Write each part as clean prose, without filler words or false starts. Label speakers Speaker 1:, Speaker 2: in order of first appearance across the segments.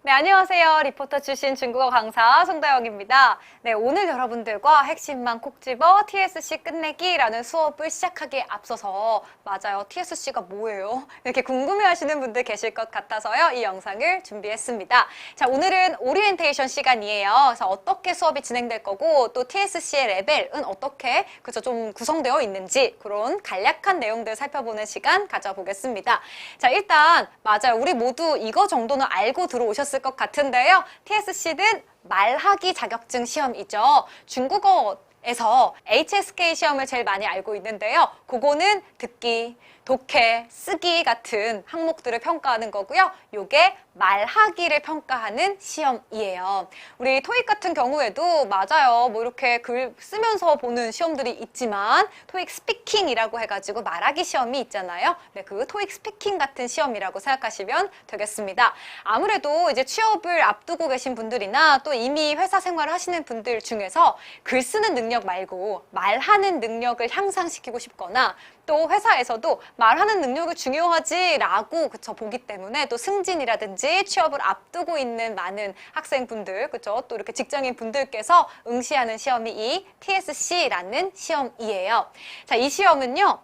Speaker 1: 네, 안녕하세요. 리포터 출신 중국어 강사 송다영입니다. 네, 오늘 여러분들과 핵심만 콕 집어 TSC 끝내기라는 수업을 시작하기에 앞서서 맞아요. TSC가 뭐예요? 이렇게 궁금해하시는 분들 계실 것 같아서요. 이 영상을 준비했습니다. 자, 오늘은 오리엔테이션 시간이에요. 그래서 어떻게 수업이 진행될 거고 또 TSC의 레벨은 어떻게 그죠 좀 구성되어 있는지 그런 간략한 내용들 살펴보는 시간 가져보겠습니다. 자, 일단 맞아요. 우리 모두 이거 정도는 알고 들어오셨을 것 같은데요. TSC는 말하기 자격증 시험이죠. 중국어에서 HSK 시험을 제일 많이 알고 있는데요. 그거는 듣기, 독해, 쓰기 같은 항목들을 평가하는 거고요. 요게 말하기를 평가하는 시험이에요. 우리 토익 같은 경우에도 맞아요. 뭐 이렇게 글 쓰면서 보는 시험들이 있지만 토익 스피킹이라고 해가지고 말하기 시험이 있잖아요. 네, 그 토익 스피킹 같은 시험이라고 생각하시면 되겠습니다. 아무래도 이제 취업을 앞두고 계신 분들이나 또 이미 회사 생활을 하시는 분들 중에서 글 쓰는 능력 말고 말하는 능력을 향상시키고 싶거나 또 회사에서도 말하는 능력이 중요하지라고 그쵸 보기 때문에 또 승진이라든지 취업을 앞두고 있는 많은 학생분들 그쵸 또 이렇게 직장인 분들께서 응시하는 시험이 이 TSC라는 시험이에요. 자, 이 시험은요.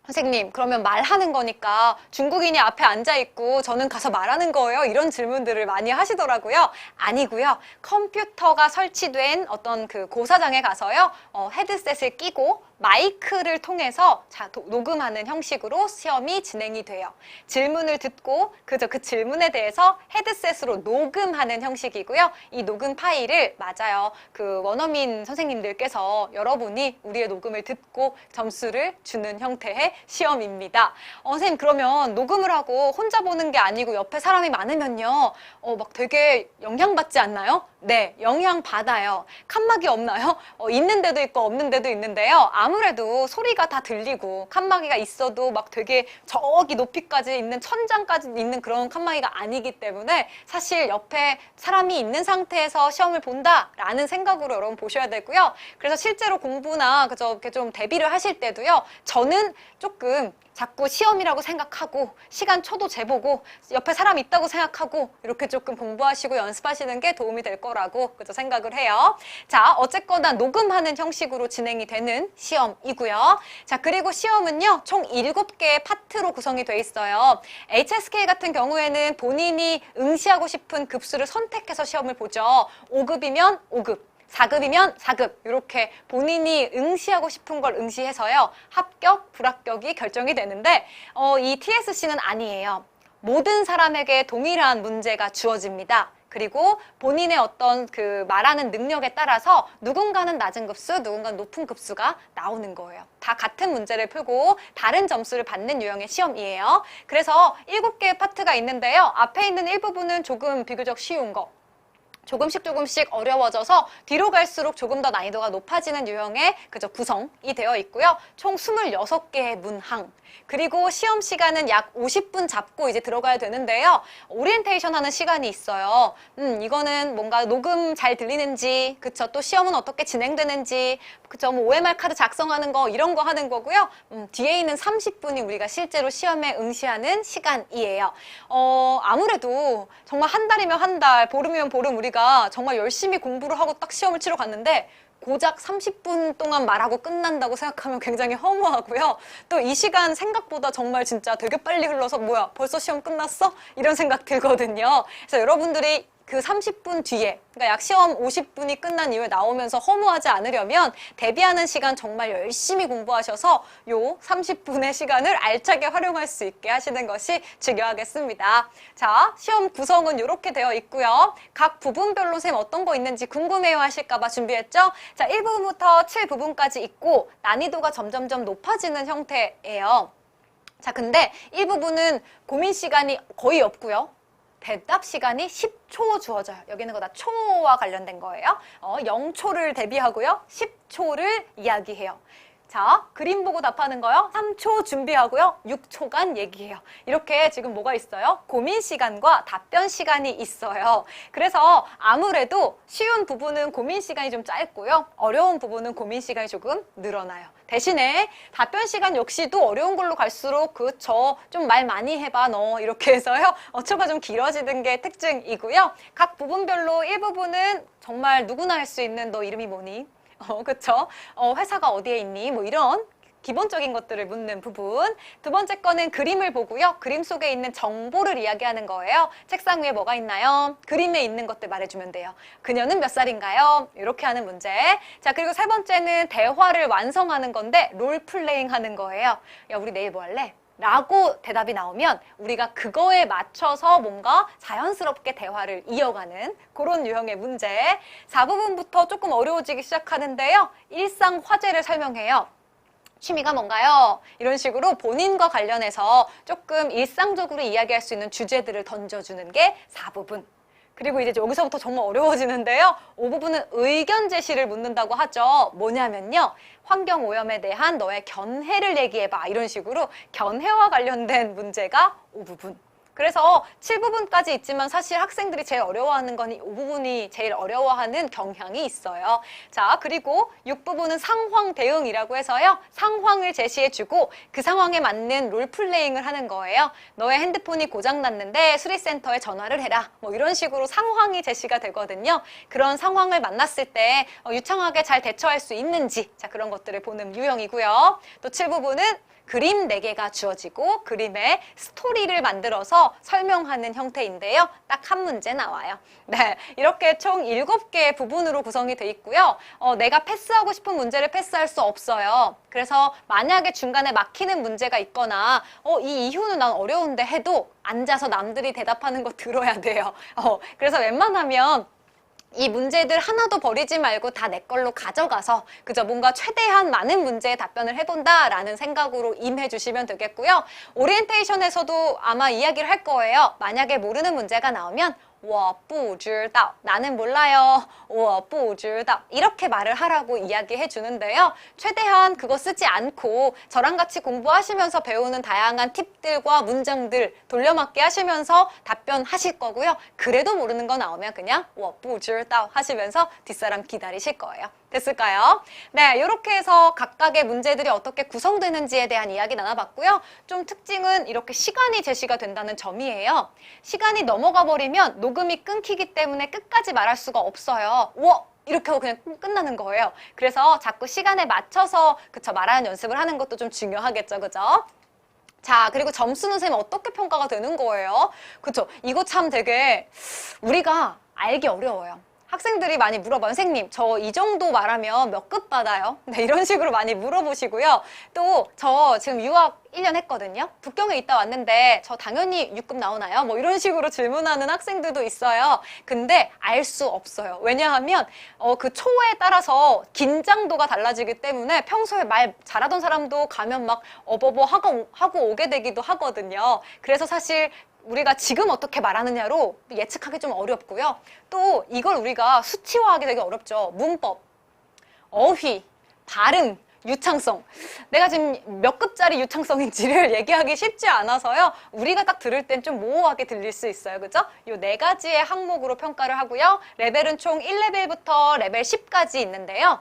Speaker 1: 선생님, 그러면 말하는 거니까 중국인이 앞에 앉아있고 저는 가서 말하는 거예요? 이런 질문들을 많이 하시더라고요. 아니고요. 컴퓨터가 설치된 어떤 그 고사장에 가서요. 헤드셋을 끼고 마이크를 통해서 녹음하는 형식으로 시험이 진행이 돼요. 질문을 듣고 그저 그 질문에 대해서 헤드셋으로 녹음하는 형식이고요. 이 녹음 파일을 맞아요. 그 원어민 선생님들께서 여러분이 우리의 녹음을 듣고 점수를 주는 형태의 시험입니다. 선생님 그러면 녹음을 하고 혼자 보는 게 아니고 옆에 사람이 많으면요. 막 되게 영향받지 않나요? 네, 영향받아요. 칸막이 없나요? 있는 데도 있고 없는 데도 있는데요. 아무래도 소리가 다 들리고 칸막이가 있어도 막 되게 저기 높이까지 있는 천장까지 있는 그런 칸막이가 아니기 때문에 사실 옆에 사람이 있는 상태에서 시험을 본다라는 생각으로 여러분 보셔야 되고요. 그래서 실제로 공부나 그저 이렇게 좀 대비를 하실 때도요. 저는 조금 자꾸 시험이라고 생각하고 시간 초도 재보고 옆에 사람 있다고 생각하고 이렇게 조금 공부하시고 연습하시는 게 도움이 될 거라고 그저 생각을 해요. 자, 어쨌거나 녹음하는 형식으로 진행이 되는 시험이고요. 자, 그리고 시험은요. 총 7개의 파트로 구성이 돼 있어요. HSK 같은 경우에는 본인이 응시하고 싶은 급수를 선택해서 시험을 보죠. 5급이면 5급. 4급이면 4급 이렇게 본인이 응시하고 싶은 걸 응시해서요. 합격, 불합격이 결정이 되는데 이 TSC는 아니에요. 모든 사람에게 동일한 문제가 주어집니다. 그리고 본인의 어떤 그 말하는 능력에 따라서 누군가는 낮은 급수, 누군가는 높은 급수가 나오는 거예요. 다 같은 문제를 풀고 다른 점수를 받는 유형의 시험이에요. 그래서 7개의 파트가 있는데요. 앞에 있는 일부분은 조금 비교적 쉬운 거. 조금씩 어려워져서 뒤로 갈수록 조금 더 난이도가 높아지는 유형의 그저 구성이 되어 있고요. 총 26개의 문항. 그리고 시험 시간은 약 50분 잡고 이제 들어가야 되는데요. 오리엔테이션 하는 시간이 있어요. 이거는 뭔가 녹음 잘 들리는지, 그쵸. 또 시험은 어떻게 진행되는지, 그쵸. 뭐 OMR 카드 작성하는 거, 이런 거 하는 거고요. 뒤에 있는 30분이 우리가 실제로 시험에 응시하는 시간이에요. 아무래도 정말 한 달이면 한 달, 보름이면 보름 우리가 정말 열심히 공부를 하고 딱 시험을 치러 갔는데 고작 30분 동안 말하고 끝난다고 생각하면 굉장히 허무하고요. 또 이 시간 생각보다 정말 진짜 되게 빨리 흘러서 뭐야 벌써 시험 끝났어? 이런 생각 들거든요. 그래서 여러분들이 그 30분 뒤에 그러니까 약 시험 50분이 끝난 이후에 나오면서 허무하지 않으려면 대비하는 시간 정말 열심히 공부하셔서 요 30분의 시간을 알차게 활용할 수 있게 하시는 것이 중요하겠습니다. 자, 시험 구성은 이렇게 되어 있고요. 각 부분별로 선생님 어떤 거 있는지 궁금해요 하실까 봐 준비했죠? 자, 1부분부터 7부분까지 있고 난이도가 점점점 높아지는 형태예요. 자, 근데 이 부분은 고민 시간이 거의 없고요. 대답 시간이 10초 주어져요. 여기는 거 다 초와 관련된 거예요. 0초를 대비하고요. 10초를 이야기해요. 자, 그림 보고 답하는 거요. 3초 준비하고요. 6초간 얘기해요. 이렇게 지금 뭐가 있어요? 고민 시간과 답변 시간이 있어요. 그래서 아무래도 쉬운 부분은 고민 시간이 좀 짧고요. 어려운 부분은 고민 시간이 조금 늘어나요. 대신에 답변 시간 역시도 어려운 걸로 갈수록 그쵸, 좀 말 많이 해봐 너 이렇게 해서요. 어초가 좀 길어지는 게 특징이고요. 각 부분별로 일부분은 정말 누구나 할 수 있는 너 이름이 뭐니? 그쵸? 회사가 어디에 있니? 뭐 이런 기본적인 것들을 묻는 부분. 두 번째 거는 그림을 보고요. 그림 속에 있는 정보를 이야기하는 거예요. 책상 위에 뭐가 있나요? 그림에 있는 것들 말해주면 돼요. 그녀는 몇 살인가요? 이렇게 하는 문제. 자, 그리고 세 번째는 대화를 완성하는 건데 롤플레잉 하는 거예요. 야, 우리 내일 뭐 할래? 라고 대답이 나오면 우리가 그거에 맞춰서 뭔가 자연스럽게 대화를 이어가는 그런 유형의 문제. 4부분부터 조금 어려워지기 시작하는데요. 일상 화제를 설명해요. 취미가 뭔가요? 이런 식으로 본인과 관련해서 조금 일상적으로 이야기할 수 있는 주제들을 던져주는 게 4부분. 그리고 이제 여기서부터 정말 어려워지는데요. 5부분은 의견 제시를 묻는다고 하죠. 뭐냐면요. 환경오염에 대한 너의 견해를 얘기해봐. 이런 식으로 견해와 관련된 문제가 5부분. 그래서 7부분까지 있지만 사실 학생들이 제일 어려워하는 건 이 5부분이 제일 어려워하는 경향이 있어요. 자, 그리고 6부분은 상황 대응이라고 해서요. 상황을 제시해주고 그 상황에 맞는 롤플레잉을 하는 거예요. 너의 핸드폰이 고장났는데 수리센터에 전화를 해라. 뭐 이런 식으로 상황이 제시가 되거든요. 그런 상황을 만났을 때 유창하게 잘 대처할 수 있는지, 자, 그런 것들을 보는 유형이고요. 또 7부분은 그림 4개가 주어지고 그림의 스토리를 만들어서 설명하는 형태인데요. 딱 한 문제 나와요. 네, 이렇게 총 7개의 부분으로 구성이 돼 있고요. 내가 패스하고 싶은 문제를 패스할 수 없어요. 그래서 만약에 중간에 막히는 문제가 있거나 이 이유는 난 어려운데 해도 앉아서 남들이 대답하는 거 들어야 돼요. 그래서 웬만하면 이 문제들 하나도 버리지 말고 다 내 걸로 가져가서 그저 뭔가 최대한 많은 문제에 답변을 해본다라는 생각으로 임해주시면 되겠고요. 오리엔테이션에서도 아마 이야기를 할 거예요. 만약에 모르는 문제가 나오면 我不知道 나는 몰라요. 我不知道 이렇게 말을 하라고 이야기해 주는데요. 최대한 그거 쓰지 않고 저랑 같이 공부하시면서 배우는 다양한 팁들과 문장들 돌려막기 하시면서 답변하실 거고요. 그래도 모르는 거 나오면 그냥 我不知道 하시면서 뒷사람 기다리실 거예요. 됐을까요? 네, 이렇게 해서 각각의 문제들이 어떻게 구성되는지에 대한 이야기 나눠봤고요. 좀 특징은 이렇게 시간이 제시가 된다는 점이에요. 시간이 넘어가 버리면 녹음이 끊기기 때문에 끝까지 말할 수가 없어요. 우와! 이렇게 하고 그냥 끝나는 거예요. 그래서 자꾸 시간에 맞춰서 그쵸 말하는 연습을 하는 것도 좀 중요하겠죠, 그죠? 자, 그리고 점수는 선생님 어떻게 평가가 되는 거예요? 그쵸? 이거 참 되게 우리가 알기 어려워요. 학생들이 많이 물어봐요. 선생님, 저 이 정도 말하면 몇 급 받아요? 네, 이런 식으로 많이 물어보시고요. 또 저 지금 유학 1년 했거든요. 북경에 있다 왔는데 저 당연히 6급 나오나요? 뭐 이런 식으로 질문하는 학생들도 있어요. 근데 알 수 없어요. 왜냐하면 그 초에 따라서 긴장도가 달라지기 때문에 평소에 말 잘하던 사람도 가면 막 어버버 하고 오게 되기도 하거든요. 그래서 사실 우리가 지금 어떻게 말하느냐로 예측하기 좀 어렵고요. 또 이걸 우리가 수치화하기 되게 어렵죠. 문법, 어휘, 발음, 유창성. 내가 지금 몇 급짜리 유창성인지를 얘기하기 쉽지 않아서요. 우리가 딱 들을 땐 좀 모호하게 들릴 수 있어요. 그죠? 요 4가지의 항목으로 평가를 하고요. 레벨은 총 1레벨부터 레벨 10까지 있는데요.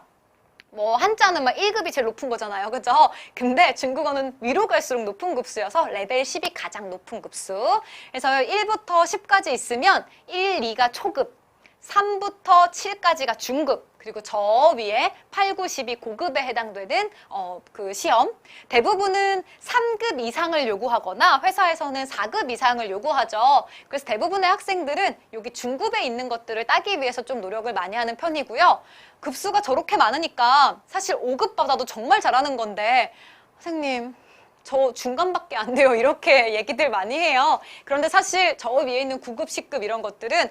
Speaker 1: 뭐 한자는 막 1급이 제일 높은 거잖아요. 그죠? 근데 중국어는 위로 갈수록 높은 급수여서 레벨 10이 가장 높은 급수. 그래서 1부터 10까지 있으면 1, 2가 초급, 3부터 7까지가 중급, 그리고 저 위에 8, 9, 10이 고급에 해당되는 그 시험. 대부분은 3급 이상을 요구하거나 회사에서는 4급 이상을 요구하죠. 그래서 대부분의 학생들은 여기 중급에 있는 것들을 따기 위해서 좀 노력을 많이 하는 편이고요. 급수가 저렇게 많으니까 사실 5급 받아도 정말 잘하는 건데 선생님 저 중간밖에 안 돼요. 이렇게 얘기들 많이 해요. 그런데 사실 저 위에 있는 9급, 10급 이런 것들은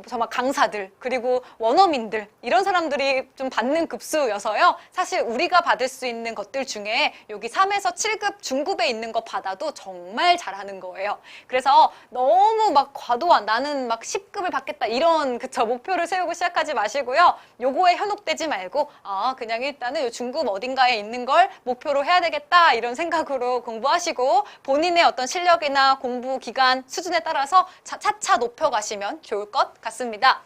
Speaker 1: 정말 강사들 그리고 원어민들 이런 사람들이 좀 받는 급수여서요. 사실 우리가 받을 수 있는 것들 중에 여기 3에서 7급 중급에 있는 거 받아도 정말 잘하는 거예요. 그래서 너무 막 과도한 나는 막 10급을 받겠다 이런 그쵸 목표를 세우고 시작하지 마시고요. 요거에 현혹되지 말고 그냥 일단은 요 중급 어딘가에 있는 걸 목표로 해야 되겠다 이런 생각으로 공부하시고 본인의 어떤 실력이나 공부 기간 수준에 따라서 차차 높여가시면 좋을 것 같습니다.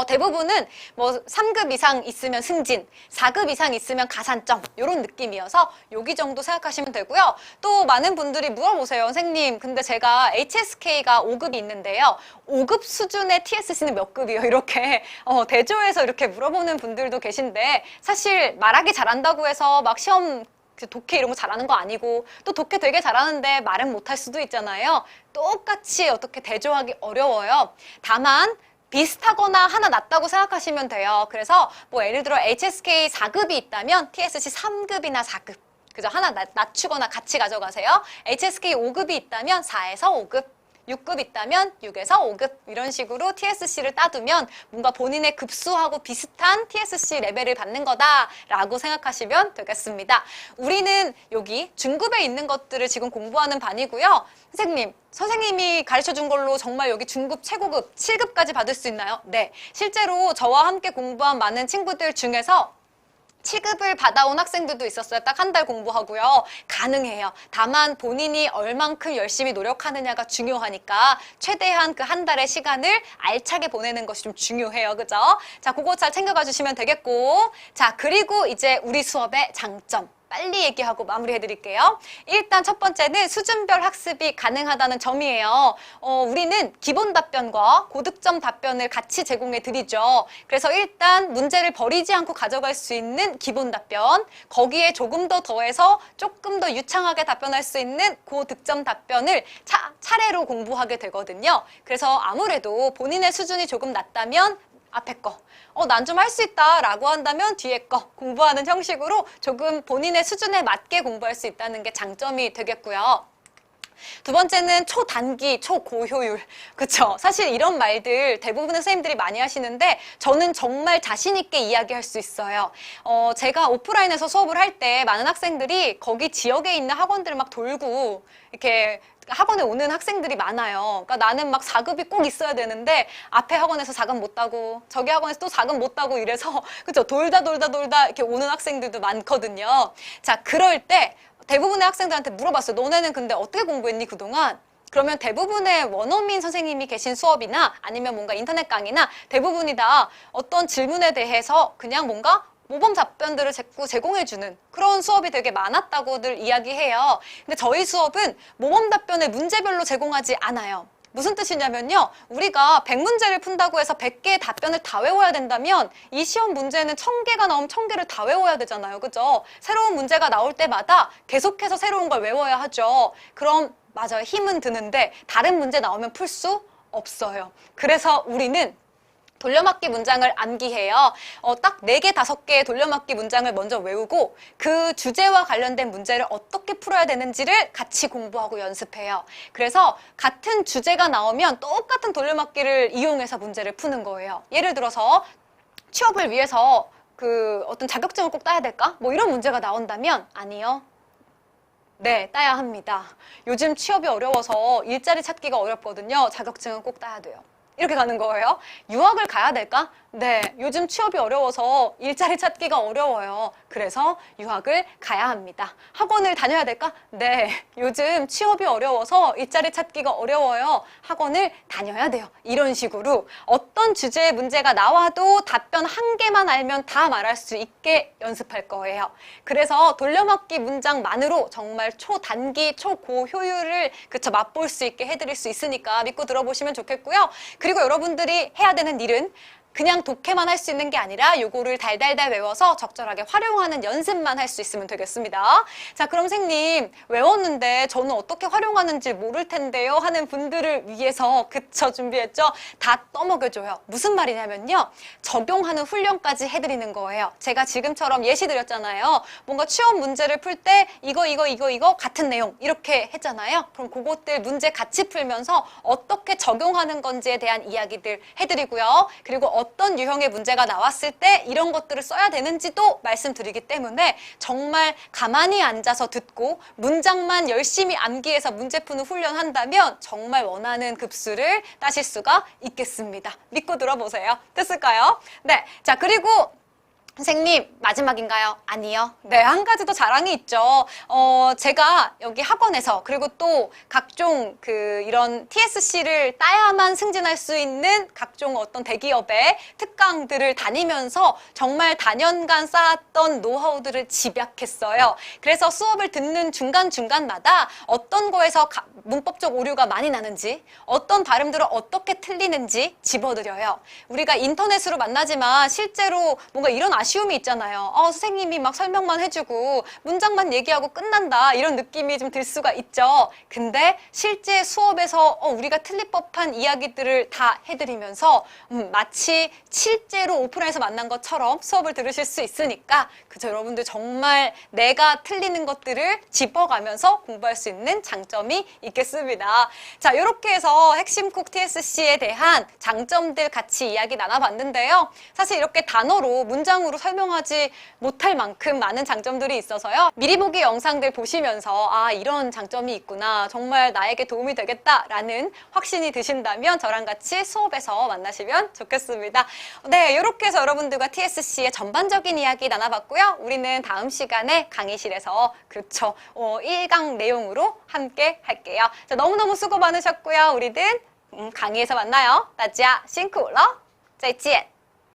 Speaker 1: 대부분은 뭐 3급 이상 있으면 승진, 4급 이상 있으면 가산점 이런 느낌이어서 여기 정도 생각하시면 되고요. 또 많은 분들이 물어보세요. 선생님, 근데 제가 HSK가 5급이 있는데요. 5급 수준의 TSC는 몇 급이요? 이렇게 대조해서 이렇게 물어보는 분들도 계신데 사실 말하기 잘한다고 해서 막 시험 독해 이런 거 잘하는 거 아니고 또 독해 되게 잘하는데 말은 못할 수도 있잖아요. 똑같이 어떻게 대조하기 어려워요. 다만 비슷하거나 하나 낫다고 생각하시면 돼요. 그래서 뭐 예를 들어 HSK 4급이 있다면 TSC 3급이나 4급 그죠? 하나 낮추거나 같이 가져가세요. HSK 5급이 있다면 4에서 5급 6급 있다면 6에서 5급 이런 식으로 TSC를 따두면 뭔가 본인의 급수하고 비슷한 TSC 레벨을 받는 거다라고 생각하시면 되겠습니다. 우리는 여기 중급에 있는 것들을 지금 공부하는 반이고요. 선생님이 가르쳐준 걸로 정말 여기 중급, 최고급, 7급까지 받을 수 있나요? 네. 실제로 저와 함께 공부한 많은 친구들 중에서 7급을 받아온 학생들도 있었어요. 딱 한 달 공부하고요. 가능해요. 다만 본인이 얼만큼 열심히 노력하느냐가 중요하니까 최대한 그 한 달의 시간을 알차게 보내는 것이 좀 중요해요. 그죠? 자, 그거 잘 챙겨가 주시면 되겠고. 자, 그리고 이제 우리 수업의 장점. 빨리 얘기하고 마무리해드릴게요. 일단 첫 번째는 수준별 학습이 가능하다는 점이에요. 우리는 기본 답변과 고득점 답변을 같이 제공해드리죠. 그래서 일단 문제를 버리지 않고 가져갈 수 있는 기본 답변, 거기에 조금 더 더해서 조금 더 유창하게 답변할 수 있는 고득점 답변을 차례로 공부하게 되거든요. 그래서 아무래도 본인의 수준이 조금 낮다면 앞에 거, 난 좀 할 수 있다 라고 한다면 뒤에 거 공부하는 형식으로 조금 본인의 수준에 맞게 공부할 수 있다는 게 장점이 되겠고요. 두 번째는 초단기, 초고효율. 그쵸? 사실 이런 말들 대부분의 선생님들이 많이 하시는데 저는 정말 자신 있게 이야기할 수 있어요. 제가 오프라인에서 수업을 할 때 많은 학생들이 거기 지역에 있는 학원들을 막 돌고 이렇게 학원에 오는 학생들이 많아요. 그러니까 나는 막 4급이 꼭 있어야 되는데 앞에 학원에서 4급 못 따고 저기 학원에서 또 4급 못 따고 이래서 그쵸? 돌다 이렇게 오는 학생들도 많거든요. 자, 그럴 때 대부분의 학생들한테 물어봤어요. 너네는 근데 어떻게 공부했니 그동안? 그러면 대부분의 원어민 선생님이 계신 수업이나 아니면 뭔가 인터넷 강의나 대부분이 다 어떤 질문에 대해서 그냥 뭔가 모범 답변들을 자꾸 제공해주는 그런 수업이 되게 많았다고들 이야기해요. 근데 저희 수업은 모범 답변을 문제별로 제공하지 않아요. 무슨 뜻이냐면요. 우리가 100문제를 푼다고 해서 100개의 답변을 다 외워야 된다면 이 시험 문제는 1000개가 나오면 1000개를 다 외워야 되잖아요. 그죠? 새로운 문제가 나올 때마다 계속해서 새로운 걸 외워야 하죠. 그럼 맞아요. 힘은 드는데 다른 문제 나오면 풀 수 없어요. 그래서 우리는 돌려막기 문장을 암기해요. 딱 4개, 5개의 돌려막기 문장을 먼저 외우고 그 주제와 관련된 문제를 어떻게 풀어야 되는지를 같이 공부하고 연습해요. 그래서 같은 주제가 나오면 똑같은 돌려막기를 이용해서 문제를 푸는 거예요. 예를 들어서 취업을 위해서 어떤 자격증을 꼭 따야 될까? 뭐 이런 문제가 나온다면 아니요. 네, 따야 합니다. 요즘 취업이 어려워서 일자리 찾기가 어렵거든요. 자격증은 꼭 따야 돼요. 이렇게 가는 거예요. 유학을 가야 될까? 네, 요즘 취업이 어려워서 일자리 찾기가 어려워요. 그래서 유학을 가야 합니다. 학원을 다녀야 될까? 네, 요즘 취업이 어려워서 일자리 찾기가 어려워요. 학원을 다녀야 돼요. 이런 식으로 어떤 주제의 문제가 나와도 답변 한 개만 알면 다 말할 수 있게 연습할 거예요. 그래서 돌려막기 문장만으로 정말 초단기, 초고효율을 맛볼 수 있게 해드릴 수 있으니까 믿고 들어보시면 좋겠고요. 그리고 여러분들이 해야 되는 일은 그냥 독해만 할 수 있는 게 아니라 요거를 달달달 외워서 적절하게 활용하는 연습만 할 수 있으면 되겠습니다. 자, 그럼 선생님 외웠는데 저는 어떻게 활용하는지 모를 텐데요 하는 분들을 위해서 그쵸 준비했죠? 다 떠먹여줘요. 무슨 말이냐면요. 적용하는 훈련까지 해드리는 거예요. 제가 지금처럼 예시 드렸잖아요. 뭔가 취업 문제를 풀 때 이거 같은 내용 이렇게 했잖아요. 그럼 그것들 문제 같이 풀면서 어떻게 적용하는 건지에 대한 이야기들 해드리고요. 그리고 어떤 유형의 문제가 나왔을 때 이런 것들을 써야 되는지도 말씀드리기 때문에 정말 가만히 앉아서 듣고 문장만 열심히 암기해서 문제 푸는 훈련한다면 정말 원하는 급수를 따실 수가 있겠습니다. 믿고 들어보세요. 됐을까요? 네. 자, 그리고 선생님, 마지막인가요? 아니요. 네, 한 가지 더 자랑이 있죠. 제가 여기 학원에서 그리고 또 각종 이런 TSC를 따야만 승진할 수 있는 각종 어떤 대기업의 특강들을 다니면서 정말 다년간 쌓았던 노하우들을 집약했어요. 그래서 수업을 듣는 중간중간마다 어떤 거에서 문법적 오류가 많이 나는지, 어떤 발음들은 어떻게 틀리는지 집어드려요. 우리가 인터넷으로 만나지만 실제로 뭔가 이런 아쉬움이 있잖아요. 선생님이 막 설명만 해주고 문장만 얘기하고 끝난다 이런 느낌이 좀 들 수가 있죠. 근데 실제 수업에서 우리가 틀릴 법한 이야기들을 다 해드리면서 마치 실제로 오프라인에서 만난 것처럼 수업을 들으실 수 있으니까 그죠, 여러분들 정말 내가 틀리는 것들을 짚어가면서 공부할 수 있는 장점이 있겠습니다. 자, 이렇게 해서 핵심콕 TSC에 대한 장점들 같이 이야기 나눠봤는데요. 사실 이렇게 단어로 문장으로 설명하지 못할 만큼 많은 장점들이 있어서요. 미리 보기 영상들 보시면서 이런 장점이 있구나, 정말 나에게 도움이 되겠다라는 확신이 드신다면 저랑 같이 수업에서 만나시면 좋겠습니다. 네, 이렇게 해서 여러분들과 TSC의 전반적인 이야기 나눠봤고요. 우리는 다음 시간에 강의실에서 그렇죠, 1강 내용으로 함께 할게요. 자, 너무너무 수고 많으셨고요. 우리는 강의에서 만나요. 大家辛苦了，再见。